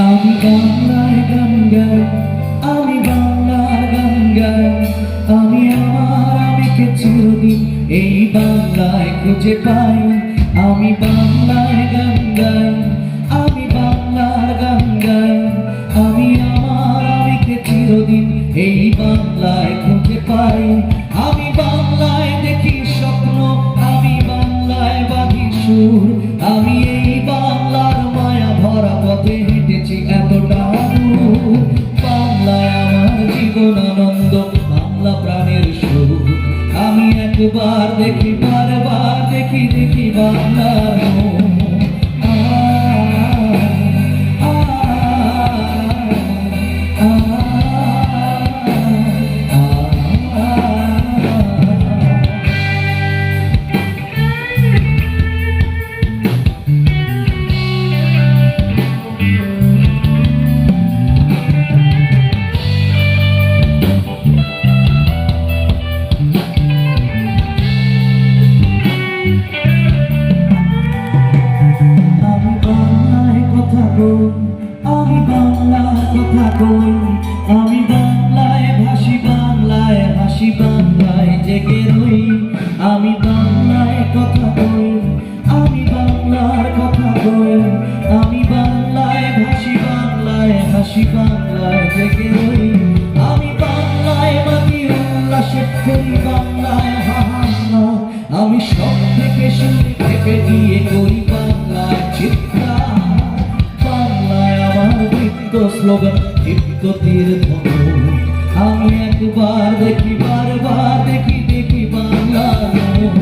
আমি বাংলায় গান গাই, আমি বাংলার গান গাই, আমি আমার আবেগকে চিরদিন এই বাংলায় খুঁজে পাই। আমি বাংলায় গান গাই, আমি বাংলার গান গাই, আমি আমার আবেগকে চিরদিন এই বাংলায় খুঁজে পাই। আমি বাংলায় দেখি স্বপ্ন, আমি বাংলায় বাঁধি সুর, আমি এই বাংলার মায়া ভরা পথে হেঁটেছি এতটা দূর। বাংলায় আমার জীবন আনন্দ, বাংলা প্রাণের সুর। আমি একবার দেখি, বারবার দেখি, দেখি বাংলার মুখ। আমি বাংলার কথা কই, আমি বাংলায় ভাসি, বাংলায় হাসি, বাংলায় জেগে রই। আমি বাংলায় কথা কই, আমি বাংলার কথা কই, আমি বাংলায় ভাসি, বাংলায় হাসি, বাংলায় জেগে রই। আমি বাংলায় মাতি উল্লাসে করি, বাংলায় হাহাল্লা, আমি সব থেকে শুনে ভেবে দিয়ে করি বাংলায় চিৎকার। স্লোগান চিত্ত তীর ধনু, আমি একবার দেখি, বারবার দেখি, দেখি বাংলার মুখ।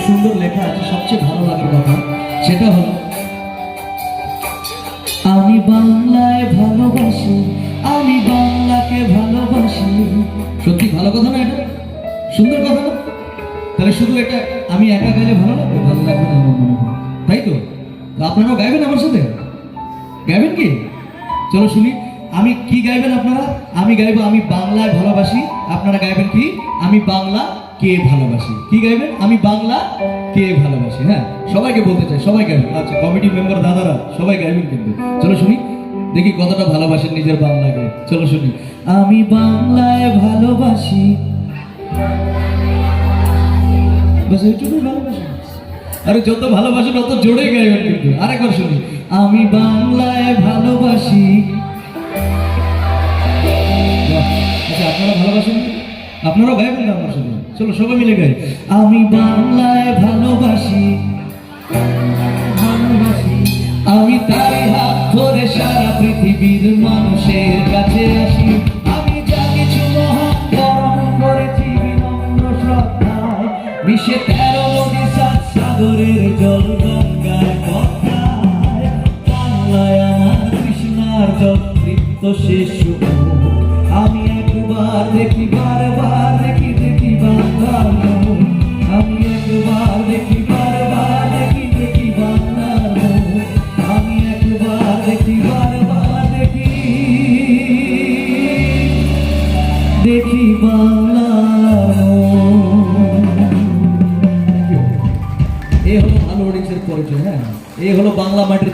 সুন্দর লেখা আছে, সবচেয়ে ভালো লাগার কথা সেটা হলো আমি বাংলায় ভালোবাসি, আমি বাংলাকে ভালোবাসি। সত্যি ভালো কথা না? এটা সুন্দর কথা না? তাহলে শুধু এটা আমি একা গাইলে ভালো লাগবে? ভালো লাগবে না আমার মনে হয়, তাই তো? আপনারাও গাইবেন আমার সাথে? গাইবেন কি? চলো শুনি। আমি কি গাইবেন আপনারা? আমি গাইবো আমি বাংলায় ভালোবাসি, আপনারা গাইবেন কি? আমি বাংলা কে ভালোবাসি। কি গাইবেন? আমি বাংলা কে ভালোবাসি। হ্যাঁ, সবাইকে বলতে চাই, সবাই গাইবেন। আচ্ছা, কমিটি মেম্বার দাদারা সবাই গাইবেন কিন্তু। চলো শুনি, দেখি কতটা ভালোবাসেন নিজের বাংলাকে। চলো শুনি। আমি বাংলায় ভালোবাসি, বাস এইটুকুই ভালোবাসি। আরে যত ভালোবাসেন তত জোরে গাইবেন কিন্তু। আরেকবার শুনি। আমি বাংলায় ভালোবাসি। আচ্ছা, আপনারা ভালোবাসেন? আপনারাও গাইবেন না আমার সাথে? চলো সবাই মিলে গাই। আমি বাংলায় ভালোবাসি, ভালোবাসি, আমি তারই হাত ধরে সারা পৃথিবীর মানুষের কাছে আসি। আমি যা কিছু মহান বরণ করেছি বিনম্র শ্রদ্ধায়, মিশে 13 নদী 7 সাগরের জল গঙ্গায় পদ্মায়। বাংলায় আমার কৃষ্ণার যতৃপ্ত শেষ সুখ, আমি একবার দেখি, বারবার দেখি, দেখি বাংলার মুখ। আমি একবার দেখি, বারবার দেখি, দেখি বাংলার মুখ। আমি একবার দেখি, বারবার দেখি, দেখি বাংলার মুখ। এ হলো ভালো অডিয়েন্সের পরিচয়। হ্যাঁ, এ হলো বাংলা মাটির